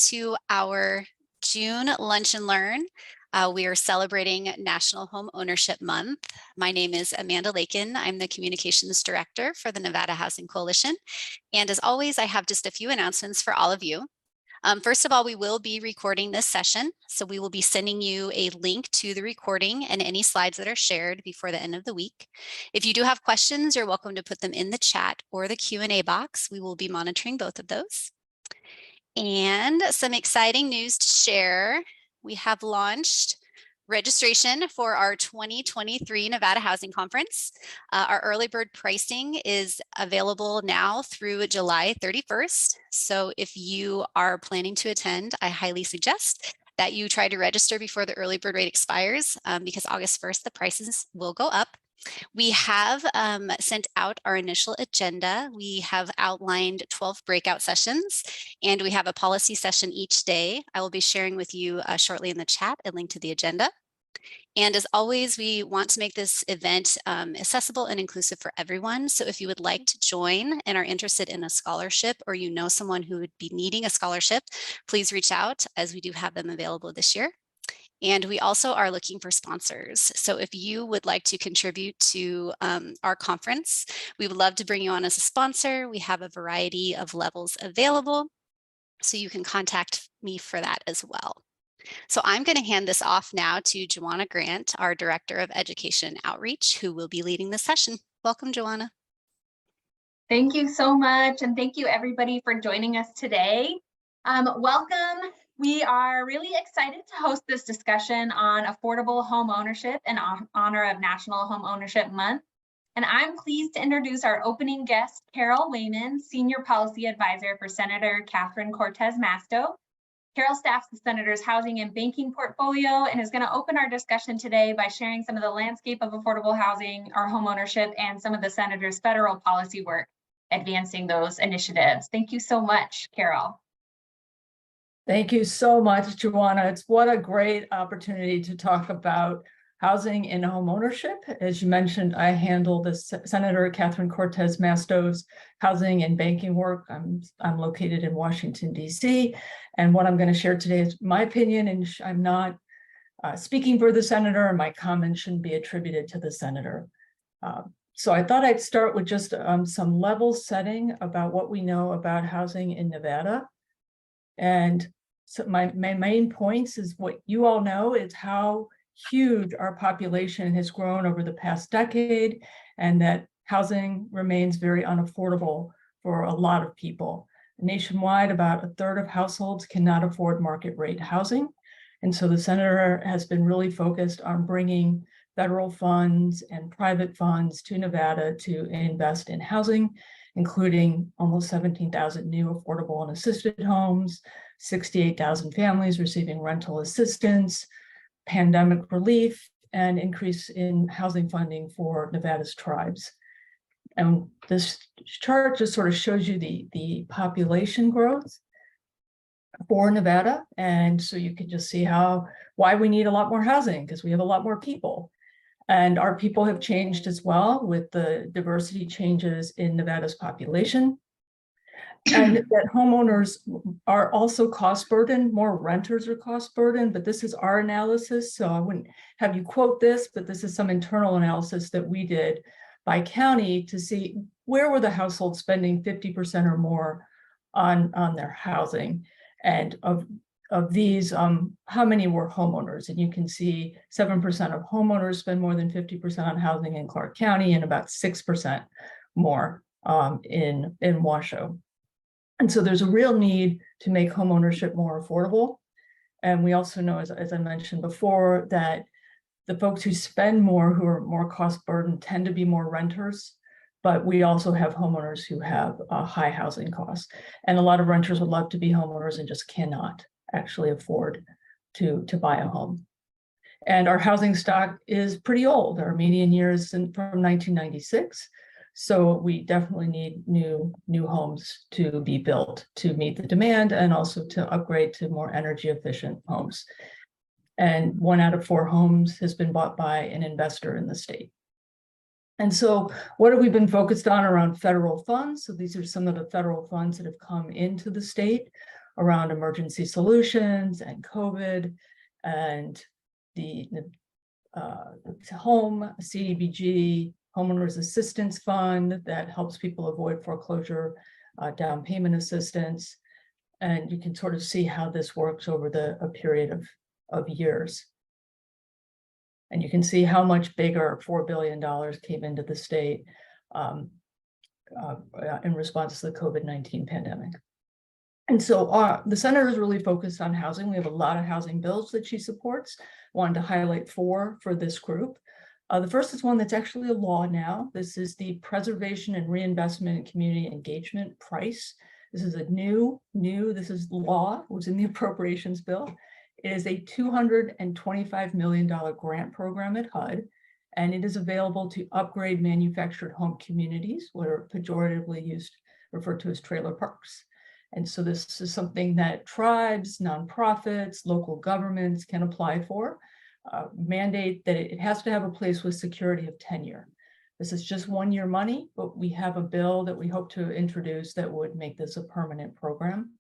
to our June Lunch and Learn. We are celebrating National Homeownership Month. My name is Amanda Lakin. I'm the Communications Director for the Nevada Housing Coalition. And as always, I have just a few announcements for all of you. First of all, we will be recording this session. So we will be sending you a link to the recording and any slides that are shared before the end of the week. If you do have questions, you're welcome to put them in the chat or the Q&A box. We will be monitoring both of those. And some exciting news to share. We have launched registration for our 2023 Nevada Housing Conference. Our early bird pricing is available now through July 31st. So if you are planning to attend, I highly suggest that you try to register before the early bird rate expires because August 1st, the prices will go up. We have sent out our initial agenda. We have outlined 12 breakout sessions, and we have a policy session each day. I will be sharing with you shortly in the chat a link to the agenda. And as always, we want to make this event accessible and inclusive for everyone. So if you would like to join and are interested in a scholarship, or you know someone who would be needing a scholarship, please reach out, as we do have them available this year. And we also are looking for sponsors. So if you would like to contribute to our conference, we would love to bring you on as a sponsor. We have a variety of levels available, so you can contact me for that as well. So I'm going to hand this off now to Joanna Grant, our Director of Education Outreach, who will be leading this session. Welcome, Joanna. Thank you so much. And thank you everybody for joining us today. Welcome. We are really excited to host this discussion on affordable home ownership in honor of National Homeownership Month. And I'm pleased to introduce our opening guest, Carol Wayman, Senior Policy Advisor for Senator Catherine Cortez Masto. Carol staffs the Senator's housing and banking portfolio and is going to open our discussion today by sharing some of the landscape of affordable housing, our homeownership, and some of the Senator's federal policy work advancing those initiatives. Thank you so much, Carol. Thank you so much, Joanna. It's what a great opportunity to talk about housing and homeownership. As you mentioned, I handle the Senator Catherine Cortez Masto's housing and banking work. I'm located in Washington, D.C. And what I'm going to share today is my opinion, and I'm not speaking for the Senator, and my comments shouldn't be attributed to the Senator. So I thought I'd start with just some level setting about what we know about housing in Nevada. And so my main points is what you all know is how huge our population has grown over the past decade, and that housing remains very unaffordable for a lot of people. Nationwide, about a third of households cannot afford market rate housing. And so the Senator has been really focused on bringing federal funds and private funds to Nevada to invest in housing, including almost 17,000 new affordable and assisted homes, 68,000 families receiving rental assistance, pandemic relief, and increase in housing funding for Nevada's tribes. And this chart just sort of shows you the population growth for Nevada. And so you can just see why we need a lot more housing, because we have a lot more people. And our people have changed as well with the diversity changes in Nevada's population. And that homeowners are also cost burdened, more renters are cost burdened, but this is our analysis. So I wouldn't have you quote this, but this is some internal analysis that we did by county to see where were the households spending 50% or more on their housing. And of these, how many were homeowners? And you can see 7% of homeowners spend more than 50% on housing in Clark County, and about 6% more in Washoe. And so there's a real need to make homeownership more affordable. And we also know, as I mentioned before, that the folks who spend more, who are more cost burdened, tend to be more renters. But we also have homeowners who have high housing costs. And a lot of renters would love to be homeowners and just cannot actually afford to buy a home. And our housing stock is pretty old. Our median years from 1996. So we definitely need new homes to be built to meet the demand, and also to upgrade to more energy efficient homes. And 1 out of 4 homes has been bought by an investor in the state. And so what have we been focused on around federal funds? So these are some of the federal funds that have come into the state. around emergency solutions and COVID and the home CDBG homeowners assistance fund that helps people avoid foreclosure, down payment assistance. And you can sort of see how this works over a period of years. And you can see how much bigger $4 billion came into the state in response to the COVID-19 pandemic. And so the senator is really focused on housing. We have a lot of housing bills that she supports. Wanted to highlight 4 for this group. The first is one that's actually a law now. This is the Preservation and Reinvestment in Community Engagement Price. This is this is law, it was in the appropriations bill. It is a $225 million grant program at HUD, and it is available to upgrade manufactured home communities, what are pejoratively referred to as trailer parks. And so this is something that tribes, nonprofits, local governments can apply for. Mandate that it has to have a place with security of tenure. This is just 1-year money, but we have a bill that we hope to introduce that would make this a permanent program.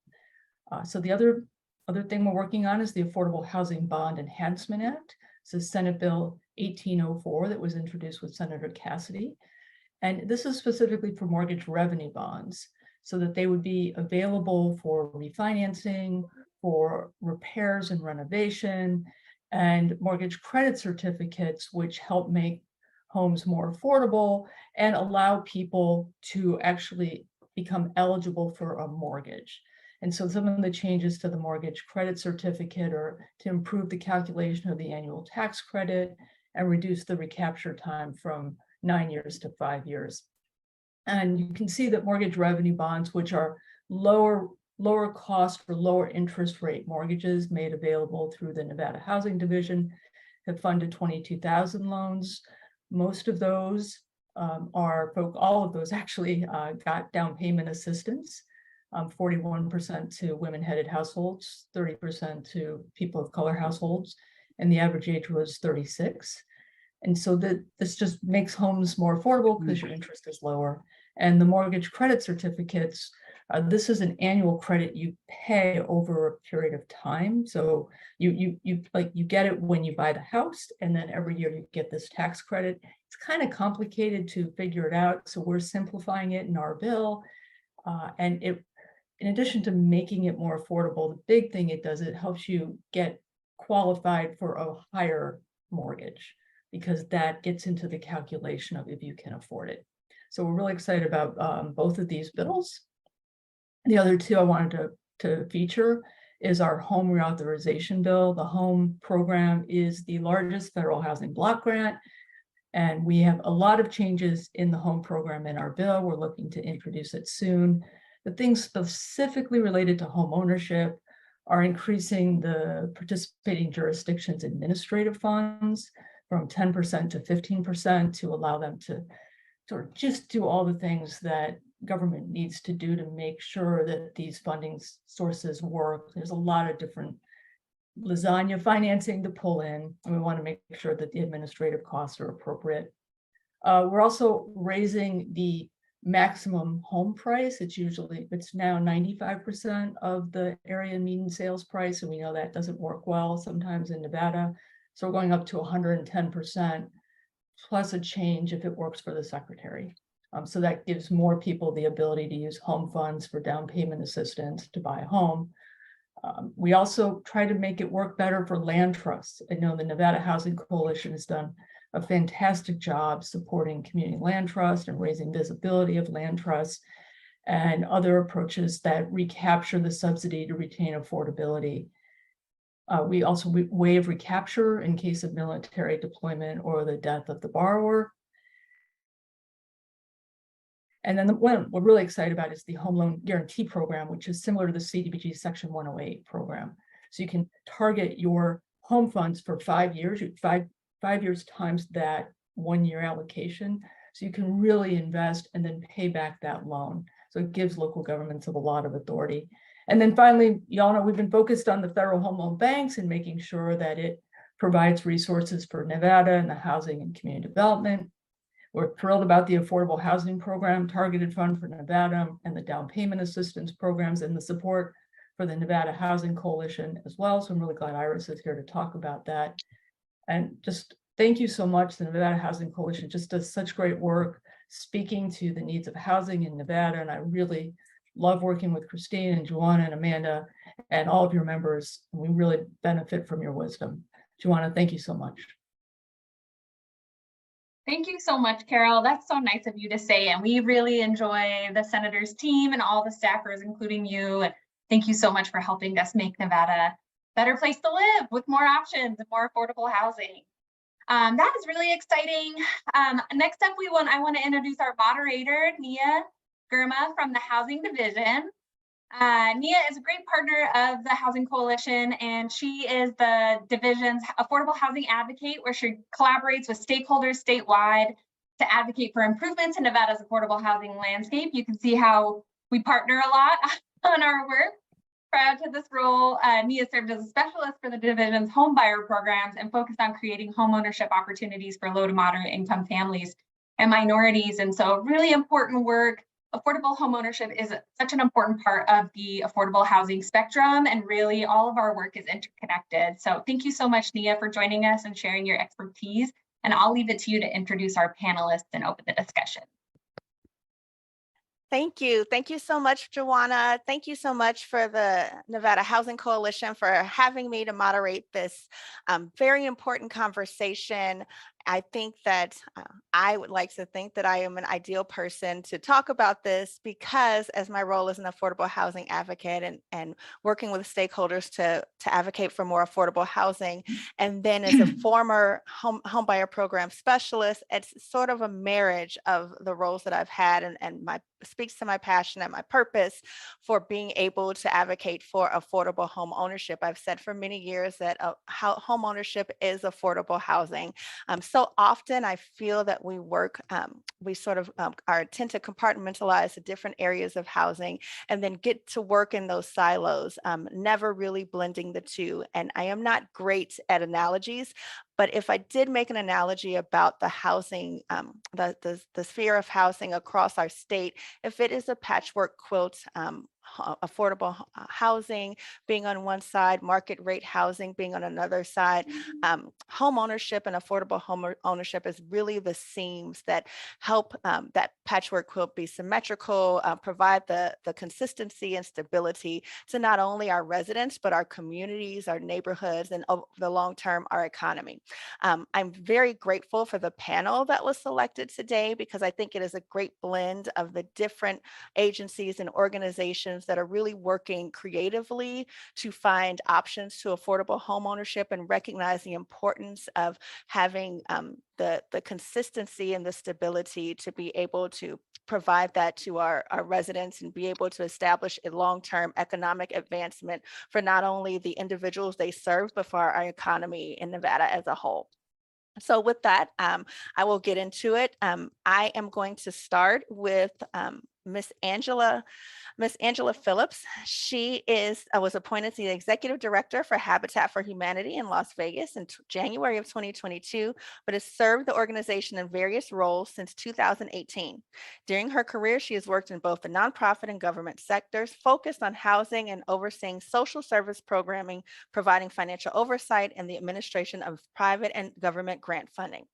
So the other thing we're working on is the Affordable Housing Bond Enhancement Act. This is Senate Bill 1804 that was introduced with Senator Cassidy. And this is specifically for mortgage revenue bonds so that they would be available for refinancing, for repairs and renovation, and mortgage credit certificates, which help make homes more affordable and allow people to actually become eligible for a mortgage. And so some of the changes to the mortgage credit certificate are to improve the calculation of the annual tax credit and reduce the recapture time from 9 years to 5 years. And you can see that mortgage revenue bonds, which are lower cost for lower interest rate mortgages made available through the Nevada Housing Division, have funded 22,000 loans. Most of those all of those actually got down payment assistance. 41% to women-headed households, 30% to people of color households, and the average age was 36. And so this just makes homes more affordable because your interest is lower. And the mortgage credit certificates, this is an annual credit you pay over a period of time. So you get it when you buy the house, and then every year you get this tax credit. It's kind of complicated to figure it out, so we're simplifying it in our bill. And in addition to making it more affordable, the big thing it does, it helps you get qualified for a higher mortgage, because that gets into the calculation of if you can afford it. So we're really excited about both of these bills. The other two I wanted to feature is our home reauthorization bill. The home program is the largest federal housing block grant, and we have a lot of changes in the home program in our bill. We're looking to introduce it soon. The things specifically related to home ownership are increasing the participating jurisdictions' administrative funds from 10% to 15% to allow them to sort of just do all the things that government needs to do to make sure that these funding sources work. There's a lot of different lasagna financing to pull in, and we want to make sure that the administrative costs are appropriate. We're also raising the maximum home price. It's now 95% of the area median sales price, and we know that doesn't work well sometimes in Nevada. So we're going up to 110% plus a change if it works for the secretary. So that gives more people the ability to use home funds for down payment assistance to buy a home. We also try to make it work better for land trusts. I know the Nevada Housing Coalition has done a fantastic job supporting community land trust and raising visibility of land trusts and other approaches that recapture the subsidy to retain affordability. We also waive recapture in case of military deployment or the death of the borrower. And then what we're really excited about is the Home Loan Guarantee Program, which is similar to the CDBG Section 108 program. So you can target your home funds for 5 years, five years times that 1 year allocation. So you can really invest and then pay back that loan. So it gives local governments a lot of authority. And then finally, y'all know we've been focused on the federal home loan banks and making sure that it provides resources for Nevada and the housing and community development. We're thrilled about the Affordable Housing Program, Targeted Fund for Nevada, and the down payment assistance programs and the support for the Nevada Housing Coalition as well. So I'm really glad Iris is here to talk about that. And just thank you so much. The Nevada Housing Coalition just does such great work speaking to the needs of housing in Nevada. And I really love working with Christine and Joanna and Amanda and all of your members. We really benefit from your wisdom. Joanna, thank you so much. Thank you so much, Carol. That's so nice of you to say. And we really enjoy the Senator's team and all the staffers, including you. And thank you so much for helping us make Nevada a better place to live with more options and more affordable housing. That is really exciting. Next up, I want to introduce our moderator, Nia Girma from the Housing Division. Nia is a great partner of the Housing Coalition, and she is the division's affordable housing advocate, where she collaborates with stakeholders statewide to advocate for improvements in Nevada's affordable housing landscape. You can see how we partner a lot on our work. Prior to this role, Nia served as a specialist for the division's home buyer programs and focused on creating homeownership opportunities for low to moderate income families and minorities. And so really important work. Affordable homeownership is such an important part of the affordable housing spectrum, and really all of our work is interconnected. So thank you so much, Nia, for joining us and sharing your expertise. And I'll leave it to you to introduce our panelists and open the discussion. Thank you. Thank you so much, Joanna. Thank you so much for the Nevada Housing Coalition for having me to moderate this very important conversation. I think that I would like to think that I am an ideal person to talk about this because as my role as an affordable housing advocate and working with stakeholders to advocate for more affordable housing, and then as a former home buyer program specialist, it's sort of a marriage of the roles that I've had and speaks to my passion and my purpose for being able to advocate for affordable home ownership. I've said for many years that home ownership is affordable housing. So often I feel that we work, we sort of tend to compartmentalize the different areas of housing and then get to work in those silos, never really blending the two. And I am not great at analogies, but if I did make an analogy about the housing, the sphere of housing across our state, if it is a patchwork quilt, affordable housing being on one side, market rate housing being on another side, home ownership and affordable home ownership is really the seams that help that patchwork quilt be symmetrical, provide the consistency and stability to not only our residents, but our communities, our neighborhoods, and over the long term, our economy. I'm very grateful for the panel that was selected today because I think it is a great blend of the different agencies and organizations that are really working creatively to find options to affordable home ownership and recognize the importance of having the consistency and the stability to be able to provide that to our residents and be able to establish a long-term economic advancement for not only the individuals they serve, but for our economy in Nevada as a whole. So with that, I will get into it. I am going to start with Miss Angela Phillips. She was appointed to the Executive Director for Habitat for Humanity in Las Vegas in January of 2022, but has served the organization in various roles since 2018. During her career, she has worked in both the nonprofit and government sectors, focused on housing and overseeing social service programming, providing financial oversight, and the administration of private and government grant funding.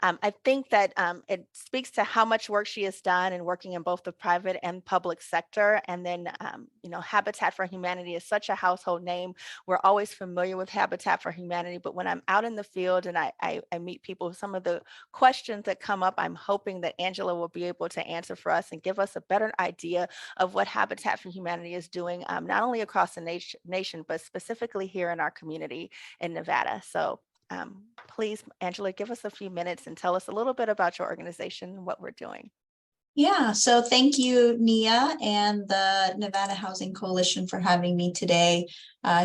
I think that it speaks to how much work she has done in working in both the private and public sector. And then, Habitat for Humanity is such a household name. We're always familiar with Habitat for Humanity, but when I'm out in the field and I meet people, some of the questions that come up, I'm hoping that Angela will be able to answer for us and give us a better idea of what Habitat for Humanity is doing, not only across the nation, but specifically here in our community in Nevada. So please, Angela, give us a few minutes and tell us a little bit about your organization and what we're doing. Yeah, so thank you, Nia, and the Nevada Housing Coalition for having me today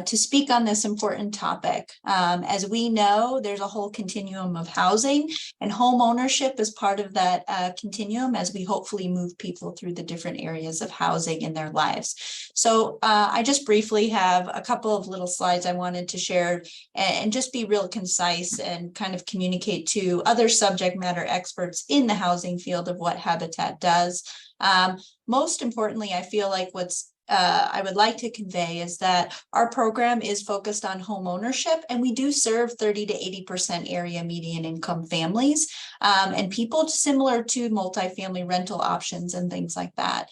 to speak on this important topic. As we know, there's a whole continuum of housing, and home ownership is part of that continuum as we hopefully move people through the different areas of housing in their lives. So I just briefly have a couple of little slides I wanted to share and just be real concise and kind of communicate to other subject matter experts in the housing field of what Habitat does. Most importantly, I feel like what's I would like to convey is that our program is focused on home ownership, and we do serve 30 to 80% area median income families and people similar to multifamily rental options and things like that.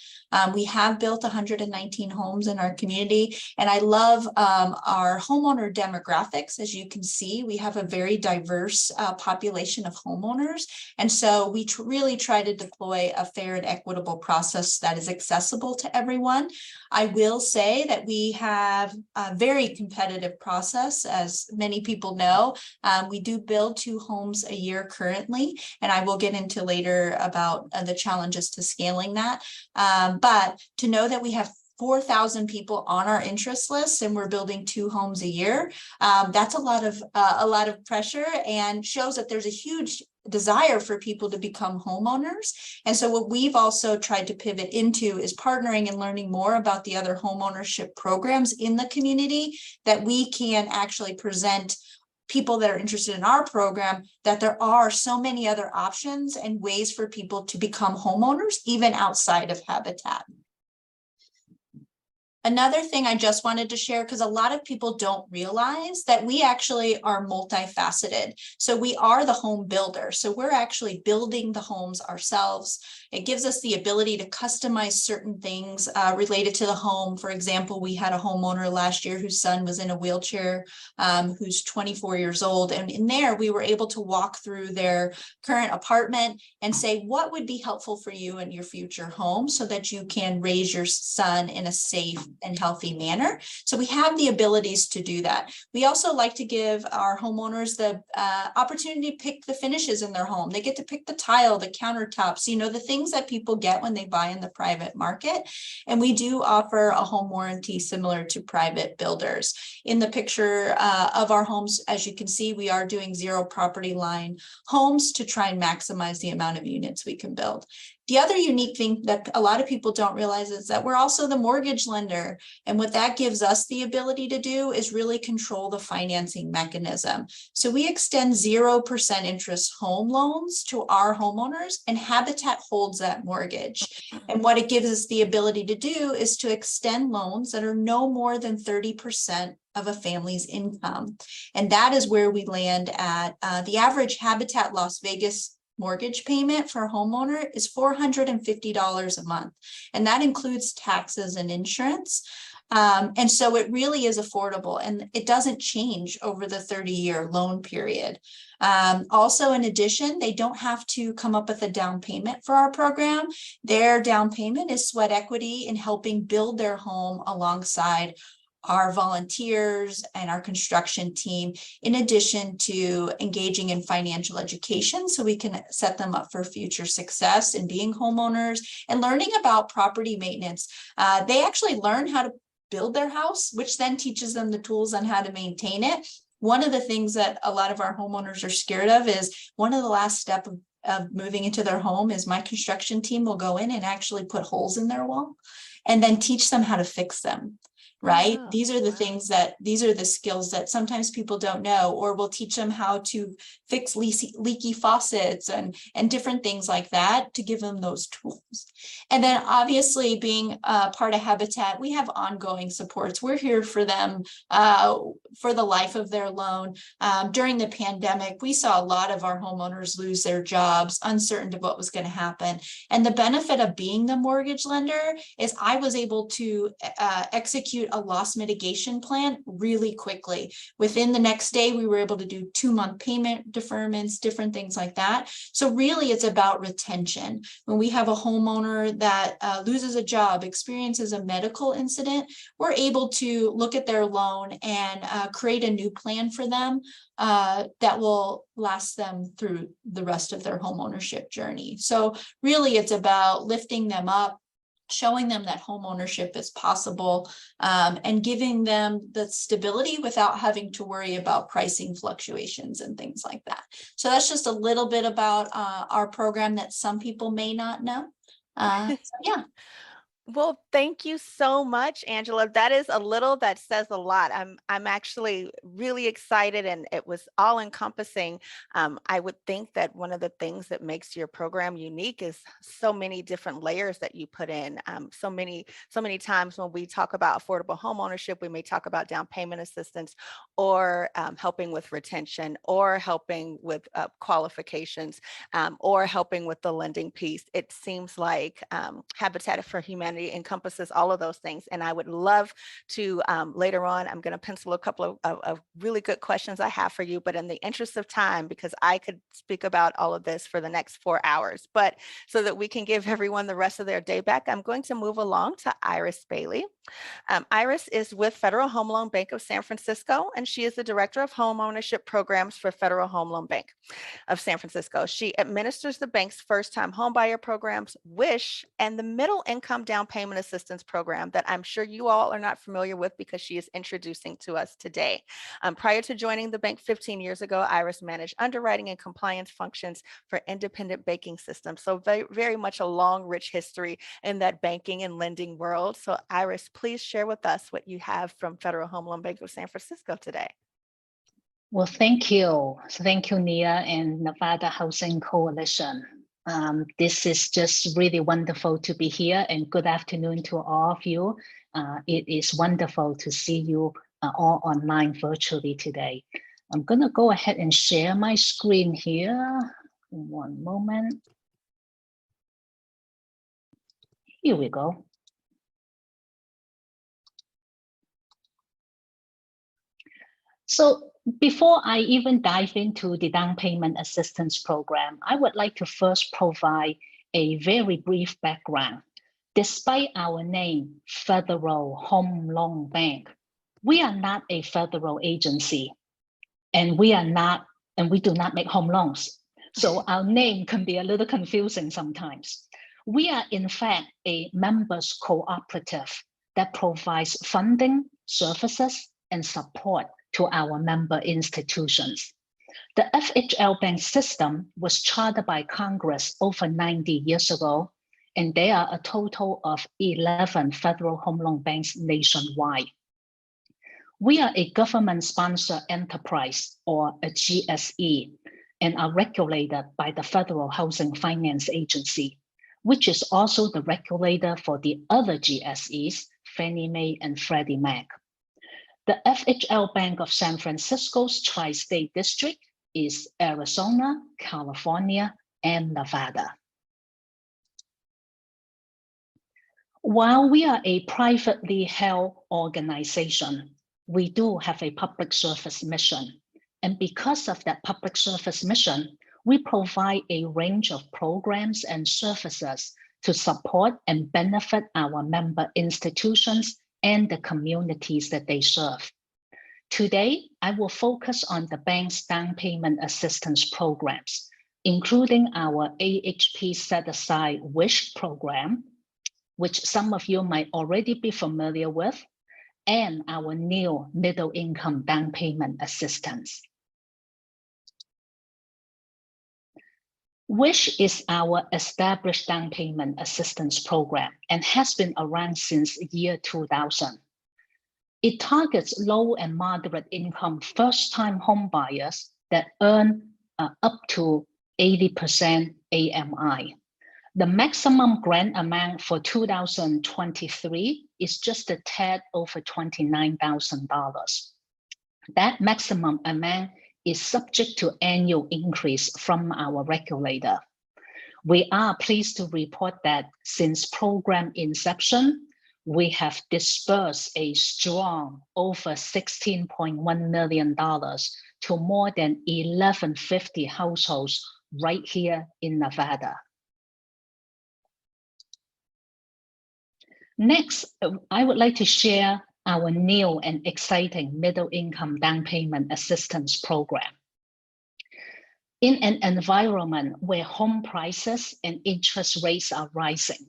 We have built 119 homes in our community, and I love our homeowner demographics. As you can see, we have a very diverse population of homeowners, and so we really try to deploy a fair and equitable process that is accessible to everyone. I will say that we have a very competitive process, as many people know. We do build 2 homes a year currently, and I will get into later about the challenges to scaling that. But to know that we have 4,000 people on our interest list and we're building 2 homes a year, that's a lot of pressure, and shows that there's a huge desire for people to become homeowners. And so what we've also tried to pivot into is partnering and learning more about the other homeownership programs in the community, that we can actually present people that are interested in our program that there are so many other options and ways for people to become homeowners, even outside of Habitat. Another thing I just wanted to share, because a lot of people don't realize that we actually are multifaceted. So we are the home builder. So we're actually building the homes ourselves. It gives us the ability to customize certain things related to the home. For example, we had a homeowner last year whose son was in a wheelchair, who's 24 years old. And in there, we were able to walk through their current apartment and say, what would be helpful for you in your future home so that you can raise your son in a safe and healthy manner. So we have the abilities to do that. We also like to give our homeowners the opportunity to pick the finishes in their home. They get to pick the tile, the countertops, you know, the things that people get when they buy in the private market. And we do offer a home warranty similar to private builders. In the picture of our homes, as you can see, we are doing 0 property line homes to try and maximize the amount of units we can build. The other unique thing that a lot of people don't realize is that we're also the mortgage lender. And what that gives us the ability to do is really control the financing mechanism. So we extend 0% interest home loans to our homeowners, and Habitat holds that mortgage. And what it gives us the ability to do is to extend loans that are no more than 30% of a family's income. And that is where we land at the average Habitat Las Vegas mortgage payment for a homeowner is $450 a month. And that includes taxes and insurance. And so it really is affordable, and it doesn't change over the 30-year loan period. Also, in addition, they don't have to come up with a down payment for our program. Their down payment is sweat equity in helping build their home alongside our volunteers and our construction team, in addition to engaging in financial education so we can set them up for future success in being homeowners and learning about property maintenance. They actually learn how to build their house, which then teaches them the tools on how to maintain it. One of the things that a lot of our homeowners are scared of is one of the last steps of moving into their home is my construction team will go in and actually put holes in their wall and then teach them how to fix them. Right? Oh, These are the things that, these are the skills that sometimes people don't know, or we'll teach them how to fix leaky faucets and different things like that to give them those tools. And then obviously being part of Habitat, we have ongoing supports. We're here for them for the life of their loan. During the pandemic, we saw a lot of our homeowners lose their jobs, uncertain of what was going to happen. And the benefit of being the mortgage lender is I was able to execute a loss mitigation plan really quickly. Within the next day, we were able to do 2-month payment deferments, different things like that. So really it's about retention. When we have a homeowner that loses a job, experiences a medical incident, we're able to look at their loan and create a new plan for them that will last them through the rest of their homeownership journey. So really it's about lifting them up, showing them that home ownership is possible, and giving them the stability without having to worry about pricing fluctuations and things like that. So that's just a little bit about our program that some people may not know. So yeah. Well, thank you so much, Angela. That is a little that says a lot. I'm actually really excited, and it was all encompassing. I would think that one of the things that makes your program unique is so many different layers that you put in. So many times when we talk about affordable home ownership, we may talk about down payment assistance, or helping with retention, or helping with qualifications, or helping with the lending piece. It seems like Habitat for Humanity encompasses all of those things. And I would love to later on, I'm going to pencil a couple of really good questions I have for you, but in the interest of time, because I could speak about all of this for the next 4 hours, but so that we can give everyone the rest of their day back, I'm going to move along to Irise Bailey. Iris is with Federal Home Loan Bank of San Francisco, and she is the Director of Homeownership Programs for Federal Home Loan Bank of San Francisco. She administers the bank's first-time homebuyer programs, WISH, and the Middle Income Down Payment Assistance Program that I'm sure you all are not familiar with because she is introducing to us today. Prior to joining the bank 15 years ago, Iris managed underwriting and compliance functions for independent banking systems. So very, very much a long, rich history in that banking and lending world. So Iris, please share with us what you have from Federal Home Loan Bank of San Francisco today. Well, thank you. Thank you, Nia and Nevada Housing Coalition. This is just really wonderful to be here, and good afternoon to all of you. It is wonderful to see you all online virtually today. I'm going to go ahead and share my screen here. One moment. Here we go. So before I even dive into the down payment assistance program, I would like to first provide a very brief background. Despite our name, Federal Home Loan Bank, we are not a federal agency, and we do not make home loans. So our name can be a little confusing sometimes. We are in fact a members cooperative that provides funding, services, and support to our member institutions. The FHL Bank system was chartered by Congress over 90 years ago, and there are a total of 11 federal home loan banks nationwide. We are a government-sponsored enterprise, or a GSE, and are regulated by the Federal Housing Finance Agency, which is also the regulator for the other GSEs, Fannie Mae and Freddie Mac. The FHL Bank of San Francisco's tri-state district is Arizona, California, and Nevada. While we are a privately held organization, we do have a public service mission. And because of that public service mission, we provide a range of programs and services to support and benefit our member institutions and the communities that they serve. Today, I will focus on the bank's down payment assistance programs, including our AHP set-aside WISH program, which some of you might already be familiar with, and our new middle income down payment assistance. WISH is our established down payment assistance program and has been around since year 2000. It targets low and moderate income first-time home buyers that earn up to 80% AMI. The maximum grant amount for 2023 is just a tad over $29,000. That maximum amount is subject to annual increase from our regulator. We are pleased to report that since program inception, we have disbursed a strong over $16.1 million to more than 1,150 households right here in Nevada. Next, I would like to share our new and exciting middle income down payment assistance program. In an environment where home prices and interest rates are rising,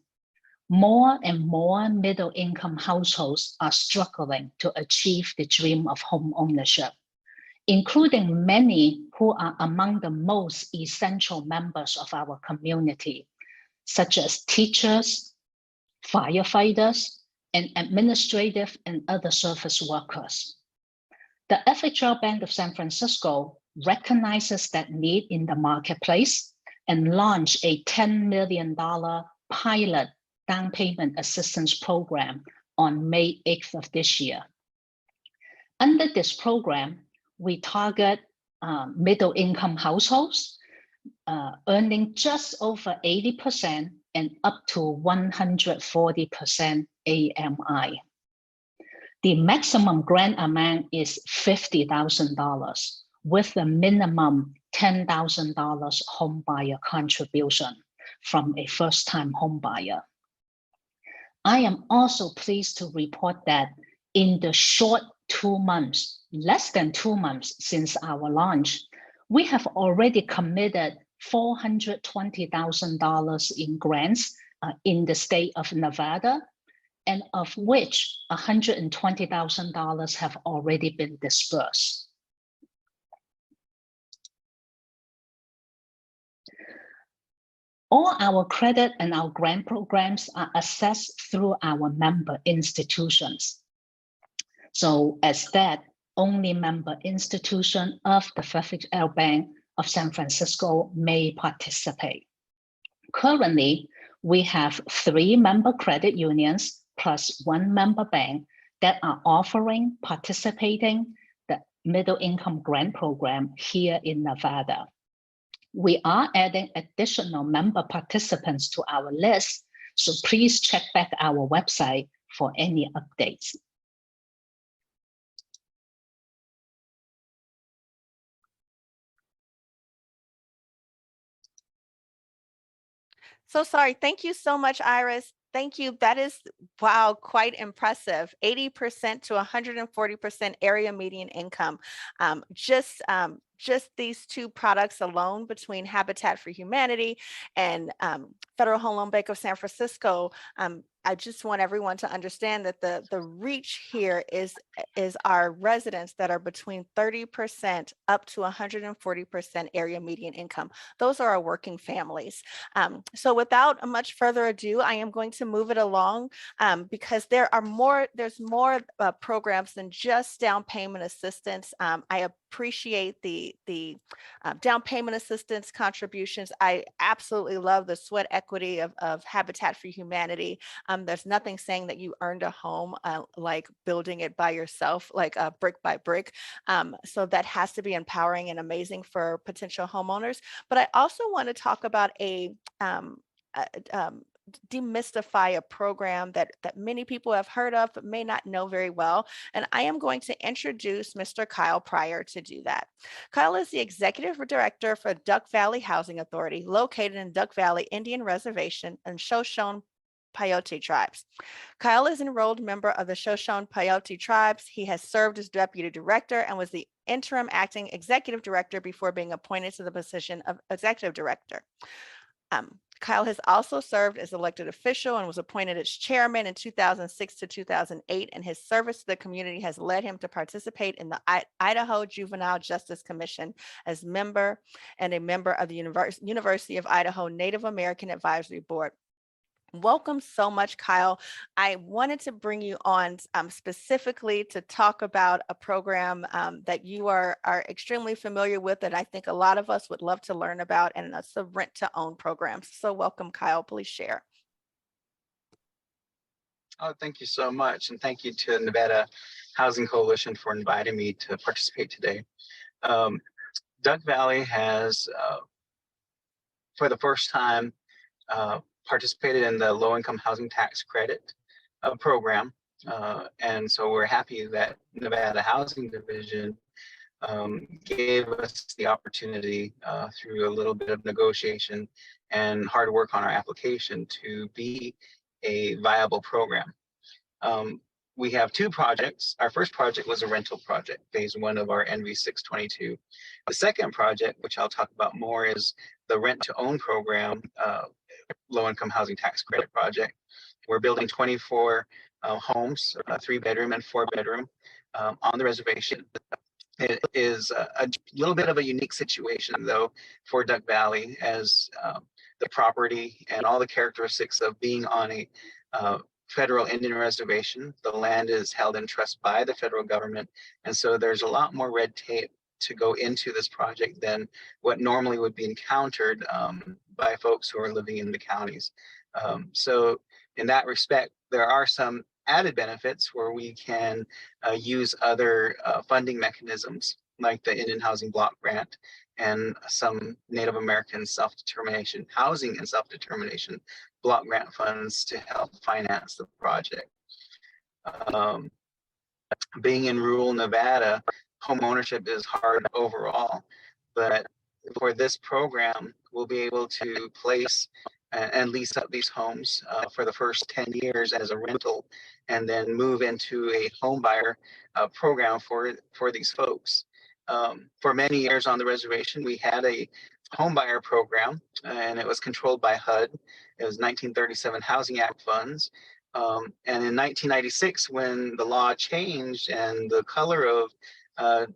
more and more middle income households are struggling to achieve the dream of home ownership, including many who are among the most essential members of our community, such as teachers, firefighters, and administrative and other service workers. The FHL Bank of San Francisco recognizes that need in the marketplace and launched a $10 million pilot down payment assistance program on May 8th of this year. Under this program, we target middle income households earning just over 80% and up to 140% AMI. The maximum grant amount is $50,000 with a minimum $10,000 home buyer contribution from a first-time home buyer. I am also pleased to report that in the short 2 months, less than 2 months since our launch, we have already committed $420,000 in grants in the state of Nevada, and of which $120,000 have already been dispersed. All our credit and our grant programs are assessed through our member institutions. So as that, only member institution of the FHL Bank of San Francisco may participate. Currently, we have 3 member credit unions plus 1 member bank that are offering participating the middle income grant program here in Nevada. We are adding additional member participants to our list, so please check back our website for any updates. So sorry. Thank you so much, Iris. Thank you. That is, wow, quite impressive. 80% to 140% area median income. Just these 2 products alone between Habitat for Humanity and Federal Home Loan Bank of San Francisco. I just want everyone to understand that the reach here is our residents that are between 30% up to 140% area median income. Those are our working families. So without much further ado, I am going to move it along because there's more programs than just down payment assistance. I appreciate the down payment assistance contributions. I absolutely love the sweat equity of Habitat for Humanity. There's nothing saying that you earned a home like building it by yourself, like brick by brick. So that has to be empowering and amazing for potential homeowners. But I also want to talk about demystify a program that many people have heard of but may not know very well. And I am going to introduce Mr. Kyle Pryor to do that. Kyle is the Executive Director for Duck Valley Housing Authority, located in Duck Valley Indian Reservation and Shoshone Paiute tribes. Kyle is an enrolled member of the Shoshone Paiute tribes. He has served as Deputy Director and was the interim acting Executive Director before being appointed to the position of Executive Director. Kyle has also served as elected official and was appointed as chairman in 2006 to 2008, and his service to the community has led him to participate in the Idaho Juvenile Justice Commission as member and a member of the University of Idaho Native American Advisory Board. Welcome so much, Kyle. I wanted to bring you on specifically to talk about a program that you are extremely familiar with that I think a lot of us would love to learn about, and that's the rent to own programs. So welcome, Kyle. Please share. Oh, thank you so much. And thank you to Nevada Housing Coalition for inviting me to participate today. Duck Valley has, for the first time, participated in the low-income housing tax credit program. And so we're happy that Nevada Housing Division gave us the opportunity through a little bit of negotiation and hard work on our application to be a viable program. We have 2 projects. Our first project was a rental project, phase 1 of our NV 622. The second project, which I'll talk about more, is the rent to own program, low-income housing tax credit project. We're building 24 homes, 3-bedroom and 4-bedroom on the reservation. It is a little bit of a unique situation, though, for Duck Valley, as the property and all the characteristics of being on a federal Indian reservation. The land is held in trust by the federal government. And so there's a lot more red tape to go into this project than what normally would be encountered by folks who are living in the counties. So in that respect, there are some added benefits where we can use other funding mechanisms like the Indian Housing Block Grant and some Native American self-determination, housing and self-determination block grant funds to help finance the project. Being in rural Nevada, home ownership is hard overall, but for this program, we'll be able to place and lease up these homes for the first 10 years as a rental, and then move into a home buyer program for these folks. For many years on the reservation, we had a home buyer program, and it was controlled by HUD. It was 1937 Housing Act funds. And in 1996, when the law changed and the color of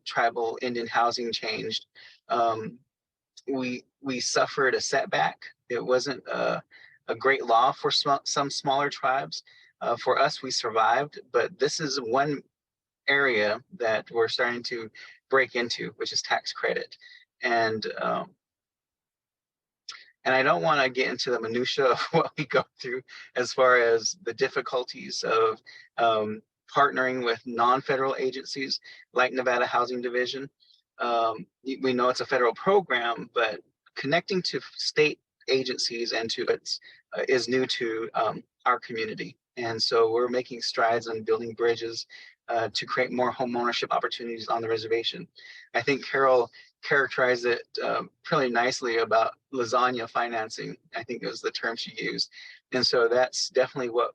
tribal Indian housing changed, we suffered a setback. It wasn't a great law for some smaller tribes. For us, we survived, but this is one area that we're starting to break into, which is tax credit. And I don't want to get into the minutia of what we go through as far as the difficulties of partnering with non-federal agencies like Nevada Housing Division. We know it's a federal program, but connecting to state agencies and to its is new to our community. And so we're making strides on building bridges to create more home ownership opportunities on the reservation. I think Carol characterized it pretty nicely about lasagna financing. I think it was the term she used. And so that's definitely what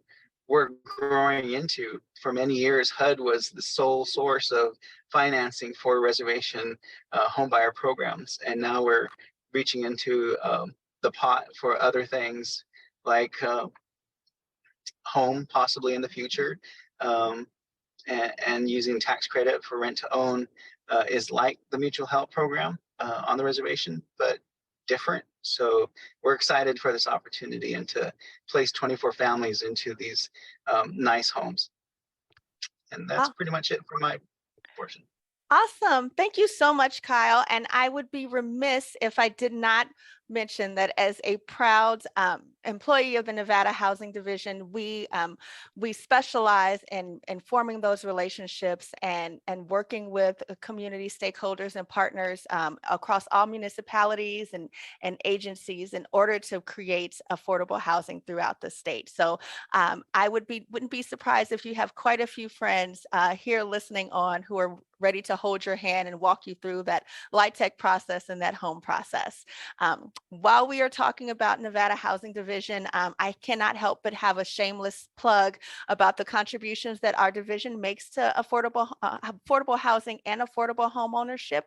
we're growing into. For many years, HUD was the sole source of financing for reservation homebuyer programs. And now we're reaching into the pot for other things like home, possibly in the future, and using tax credit for rent to own is like the mutual help program on the reservation, but different. So we're excited for this opportunity and to place 24 families into these nice homes. And that's pretty much it for my portion. Awesome. Thank you so much, Kyle. And I would be remiss if I did not mention that as a proud employee of the Nevada Housing Division, we specialize in forming those relationships and working with community stakeholders and partners across all municipalities and agencies in order to create affordable housing throughout the state. So I wouldn't be surprised if you have quite a few friends here listening on who are ready to hold your hand and walk you through that LIHTC process and that home process. While we are talking about Nevada Housing Division, I cannot help but have a shameless plug about the contributions that our division makes to affordable housing and affordable home ownership.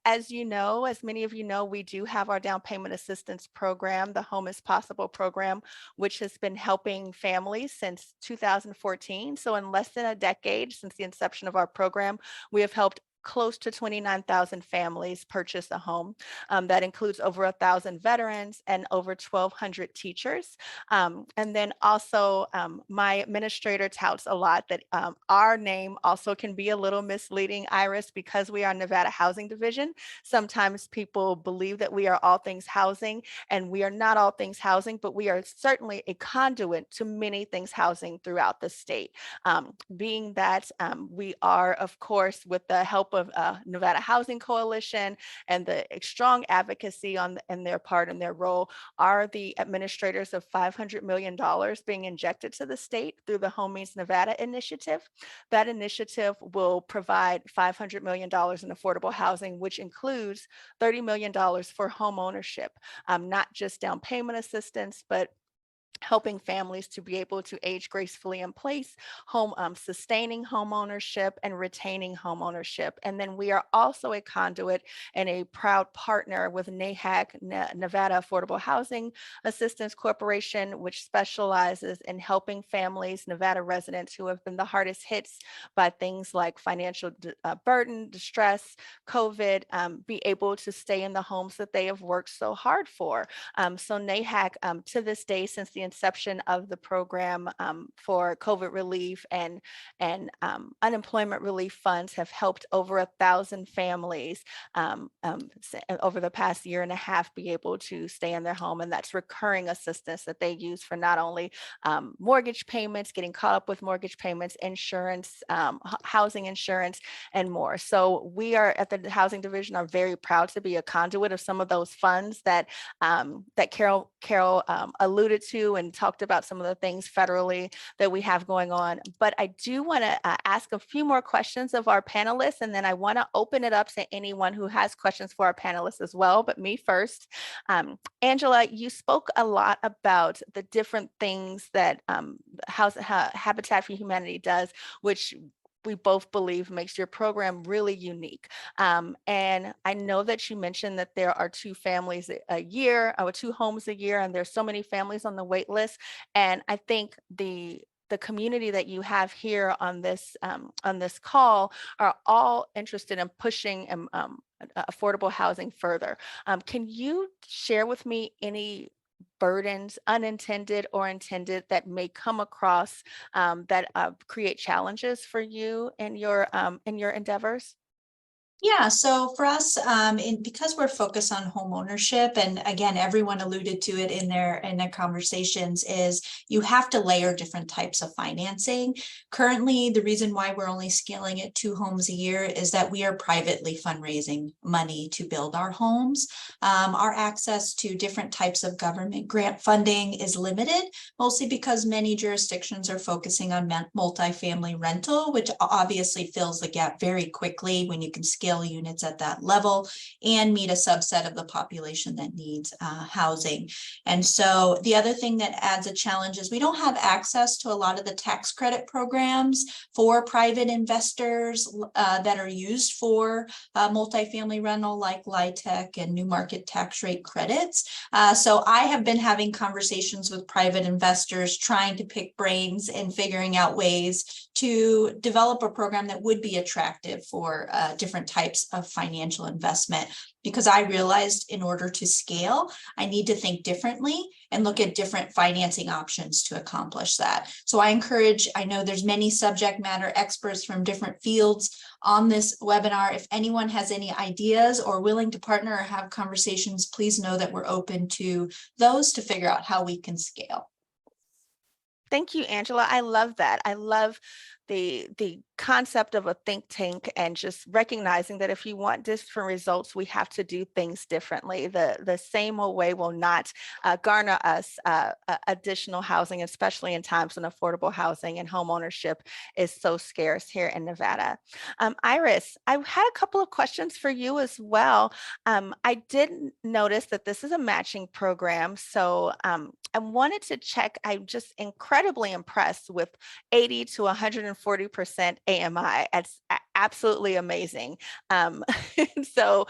As you know, as many of you know, we do have our down payment assistance program, the Home is Possible program, which has been helping families since 2014. So in less than a decade since the inception of our program, we have helped close to 29,000 families purchase a home. That includes over 1,000 veterans and over 1,200 teachers. And then also my administrator touts a lot that our name also can be a little misleading, Iris, because we are Nevada Housing Division. Sometimes people believe that we are all things housing, and we are not all things housing, but we are certainly a conduit to many things housing throughout the state. Being that we are, of course, with the help of Nevada Housing Coalition and the strong advocacy in their part and their role, are the administrators of $500 million being injected to the state through the Home Means Nevada initiative. That initiative will provide $500 million in affordable housing, which includes $30 million for home ownership, not just down payment assistance, but helping families to be able to age gracefully in place, sustaining home ownership and retaining home ownership. And then we are also a conduit and a proud partner with NAHAC, Nevada Affordable Housing Assistance Corporation, which specializes in helping families, Nevada residents who have been the hardest hits by things like financial burden, distress, COVID, be able to stay in the homes that they have worked so hard for. So NAHAC, to this day, since the inception of the program for COVID relief and unemployment relief funds have helped over 1,000 families over the past year and a half be able to stay in their home. And that's recurring assistance that they use for not only mortgage payments, getting caught up with mortgage payments, insurance, housing insurance, and more. So we are at the Housing Division are very proud to be a conduit of some of those funds that that Carol alluded to and talked about some of the things federally that we have going on. But I do want to ask a few more questions of our panelists, and then I want to open it up to anyone who has questions for our panelists as well, but me first. Angela, you spoke a lot about the different things that Habitat for Humanity does, which we both believe makes your program really unique. And I know that you mentioned that there are 2 families a year, or 2 homes a year, and there's so many families on the wait list. And I think the community that you have here on this call are all interested in pushing affordable housing further. Can you share with me any burdens, unintended or intended, that may come across that create challenges for you in your endeavors? Yeah, so for us, because we're focused on home ownership, and again, everyone alluded to it in their conversations, is you have to layer different types of financing. Currently, the reason why we're only scaling it 2 homes a year is that we are privately fundraising money to build our homes. Our access to different types of government grant funding is limited, mostly because many jurisdictions are focusing on multifamily rental, which obviously fills the gap very quickly when you can scale units at that level and meet a subset of the population that needs housing. And so the other thing that adds a challenge is we don't have access to a lot of the tax credit programs for private investors that are used for multifamily rental, like LIHTC and new market tax rate credits. So I have been having conversations with private investors, trying to pick brains and figuring out ways to develop a program that would be attractive for different types of financial investment, because I realized in order to scale, I need to think differently and look at different financing options to accomplish that. So I know there's many subject matter experts from different fields on this webinar. If anyone has any ideas or willing to partner or have conversations, please know that we're open to those to figure out how we can scale. Thank you, Angela. I love that. I love the concept of a think tank and just recognizing that if you want different results, we have to do things differently. The same old way will not garner us additional housing, especially in times when affordable housing and home ownership is so scarce here in Nevada. Iris, I had a couple of questions for you as well. I did notice that this is a matching program, so I wanted to check. I'm just incredibly impressed with 80 to 140% AMI. It's absolutely amazing. So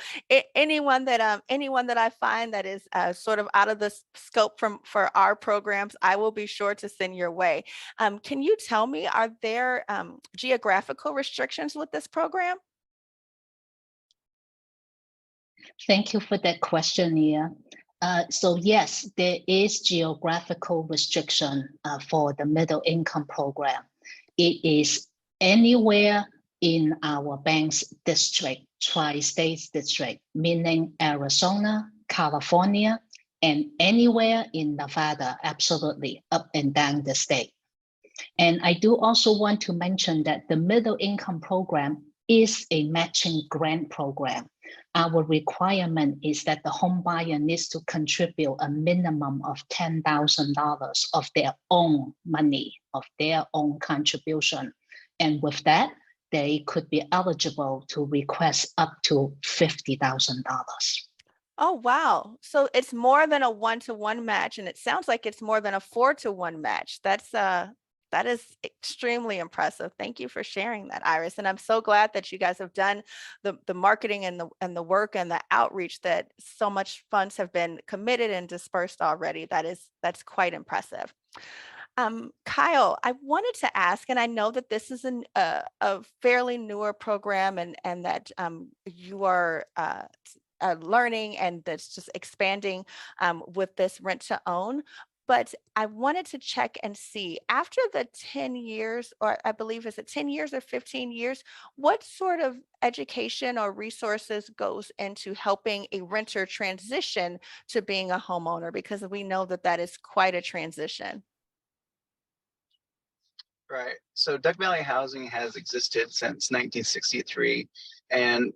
anyone that I find that is sort of out of the scope for our programs, I will be sure to send your way. Can you tell me, are there geographical restrictions with this program? Thank you for that question, Nia. So yes, there is geographical restriction for the middle income program. It is anywhere in our bank's district, tri-state district, meaning Arizona, California, and anywhere in Nevada, absolutely up and down the state. And I do also want to mention that the middle income program is a matching grant program. Our requirement is that the home buyer needs to contribute a minimum of $10,000 of their own money, of their own contribution. And with that, they could be eligible to request up to $50,000. Oh, wow. So it's more than a 1-to-1 match, and it sounds like it's more than a 4-to-1 match. That is extremely impressive. Thank you for sharing that, Iris. And I'm so glad that you guys have done the marketing and the work and the outreach, that so much funds have been committed and dispersed already. That's quite impressive. Kyle, I wanted to ask, and I know that this is a fairly newer program, and that you are learning, and that's just expanding with this rent to own. But I wanted to check and see, after the 10 years, or I believe, is it 10 years or 15 years, what sort of education or resources goes into helping a renter transition to being a homeowner? Because we know that that is quite a transition. Right. So Duck Valley Housing has existed since 1963, and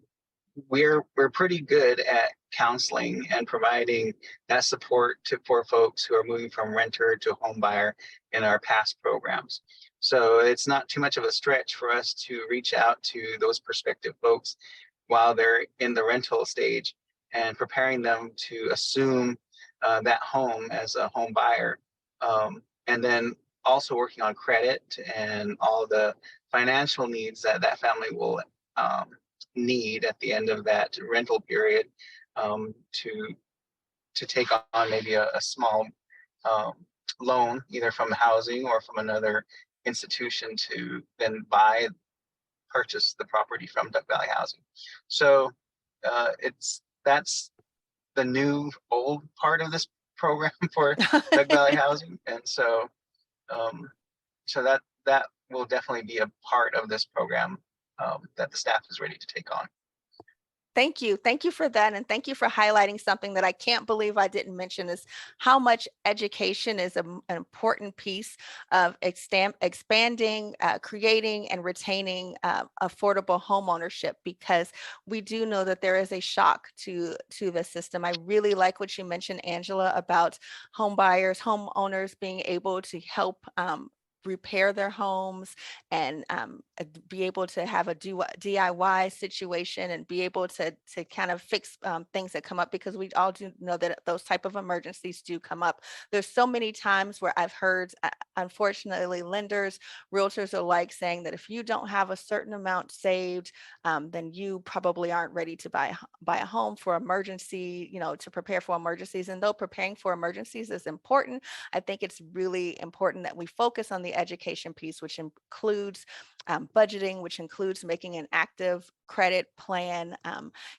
we're pretty good at counseling and providing that support for folks who are moving from renter to home buyer in our past programs. So it's not too much of a stretch for us to reach out to those prospective folks while they're in the rental stage and preparing them to assume that home as a home buyer. And then also working on credit and all the financial needs that that family will need at the end of that rental period, to take on maybe a small loan, either from housing or from another institution, to then purchase the property from Duck Valley Housing. So that's the new old part of this program for Duck Valley Housing, and so that will definitely be a part of this program that the staff is ready to take on. Thank you. Thank you for that. And thank you for highlighting something that I can't believe I didn't mention, is how much education is an important piece of expanding, creating, and retaining affordable homeownership, because we do know that there is a shock to the system. I really like what you mentioned, Angela, about home buyers, homeowners being able to help repair their homes and be able to have a DIY situation and be able to kind of fix things that come up, because we all do know that those type of emergencies do come up. There's so many times where I've heard, unfortunately, lenders, realtors alike, saying that if you don't have a certain amount saved, then you probably aren't ready to buy a home for emergency, to prepare for emergencies. And though preparing for emergencies is important, I think it's really important that we focus on the education piece, which includes budgeting, which includes making an active credit plan.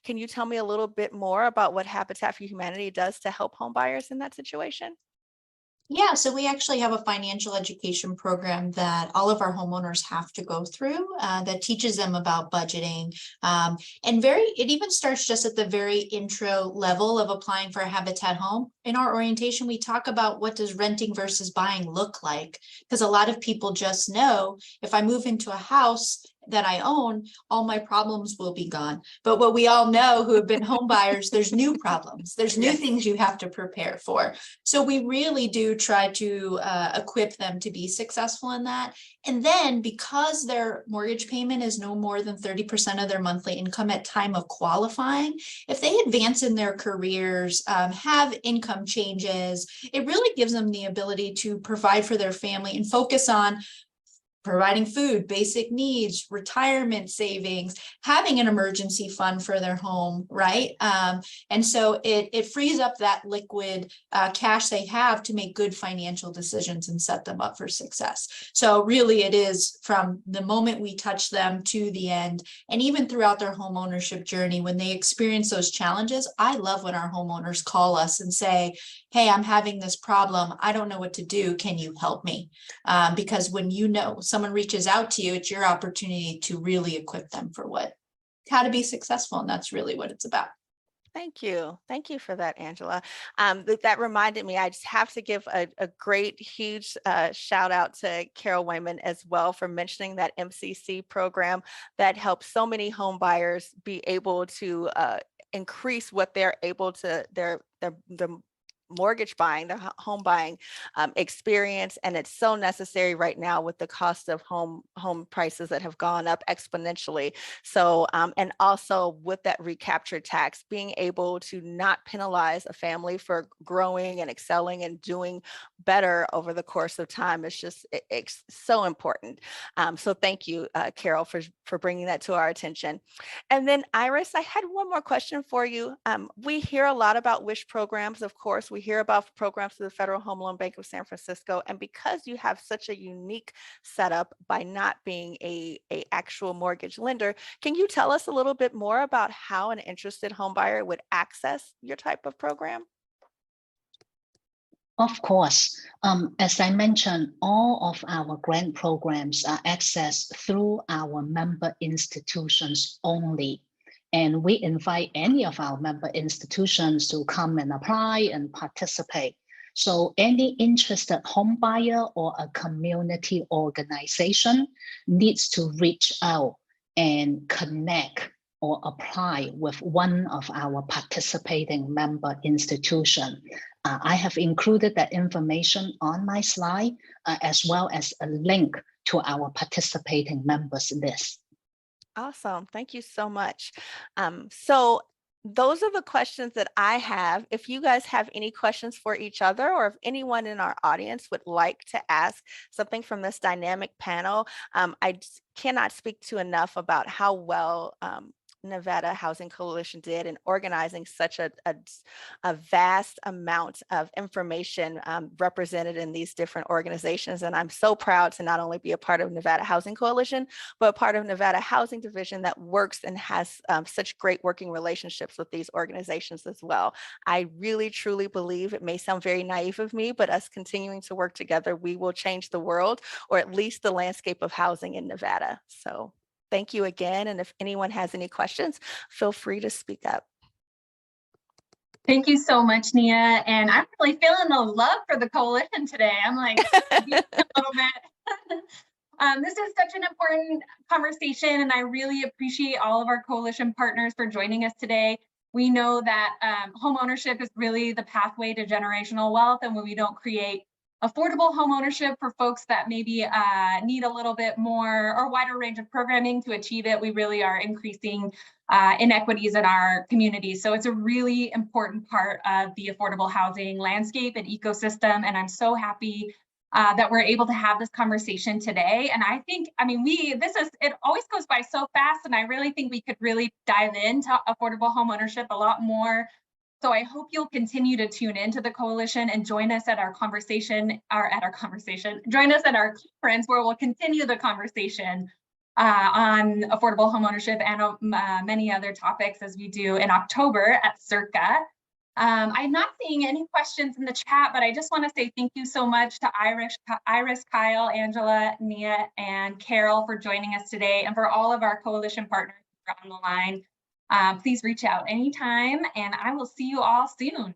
Can you tell me a little bit more about what Habitat for Humanity does to help home buyers in that situation? Yeah, so we actually have a financial education program that all of our homeowners have to go through that teaches them about budgeting. And it even starts just at the very intro level of applying for a Habitat home. In our orientation, we talk about what does renting versus buying look like, because a lot of people just know, if I move into a house that I own, all my problems will be gone. But what we all know who have been home buyers, there's new problems. There's new things you have to prepare for. So we really do try to equip them to be successful in that. And then, because their mortgage payment is no more than 30% of their monthly income at time of qualifying, if they advance in their careers, have income changes, it really gives them the ability to provide for their family and focus on providing food, basic needs, retirement savings, having an emergency fund for their home, right? And so it frees up that liquid cash they have to make good financial decisions and set them up for success. So really, it is from the moment we touch them to the end, and even throughout their home ownership journey, when they experience those challenges. I love when our homeowners call us and say, hey, I'm having this problem. I don't know what to do. Can you help me? Because when someone reaches out to you, it's your opportunity to really equip them for how to be successful. And that's really what it's about. Thank you. Thank you for that, Angela. That reminded me, I just have to give a great, huge shout out to Carol Wayman as well for mentioning that MCC program that helps so many home buyers be able to increase what they're able to, their mortgage buying, the home buying experience. And it's so necessary right now with the cost of home prices that have gone up exponentially. So, and also with that recapture tax, being able to not penalize a family for growing and excelling and doing better over the course of time is just, it's so important. So thank you, Carol, for bringing that to our attention. And then Iris, I had one more question for you. We hear a lot about WISH programs, of course. We hear about programs through the Federal Home Loan Bank of San Francisco. And because you have such a unique setup by not being a actual mortgage lender, can you tell us a little bit more about how an interested home buyer would access your type of program? Of course, as I mentioned, all of our grant programs are accessed through our member institutions only. And we invite any of our member institutions to come and apply and participate. So any interested home buyer or a community organization needs to reach out and connect or apply with one of our participating member institutions. I have included that information on my slide, as well as a link to our participating members list. Awesome. Thank you so much. So those are the questions that I have. If you guys have any questions for each other, or if anyone in our audience would like to ask something from this dynamic panel, I cannot speak to enough about how well Nevada Housing Coalition did in organizing such a vast amount of information represented in these different organizations. And I'm so proud to not only be a part of Nevada Housing Coalition, but part of Nevada Housing Division that works and has such great working relationships with these organizations as well. I really, truly believe, it may sound very naive of me, but us continuing to work together, we will change the world, or at least the landscape of housing in Nevada. So thank you again. And if anyone has any questions, feel free to speak up. Thank you so much, Nia. And I'm really feeling the love for the coalition today. I'm like a little bit. This is such an important conversation, and I really appreciate all of our coalition partners for joining us today. We know that home ownership is really the pathway to generational wealth, and when we don't create affordable home ownership for folks that maybe need a little bit more or wider range of programming to achieve it, we really are increasing inequities in our communities. So it's a really important part of the affordable housing landscape and ecosystem. And I'm so happy that we're able to have this conversation today. And I think, I mean, it always goes by so fast. And I really think we could really dive into affordable home ownership a lot more. So I hope you'll continue to tune into the coalition and join us at our conversation, join us at our conference where we'll continue the conversation on affordable homeownership and many other topics as we do in October at Circa. I'm not seeing any questions in the chat, but I just want to say thank you so much to Iris, Kyle, Angela, Nia, and Carol for joining us today, and for all of our coalition partners who are on the line. Please reach out anytime, and I will see you all soon.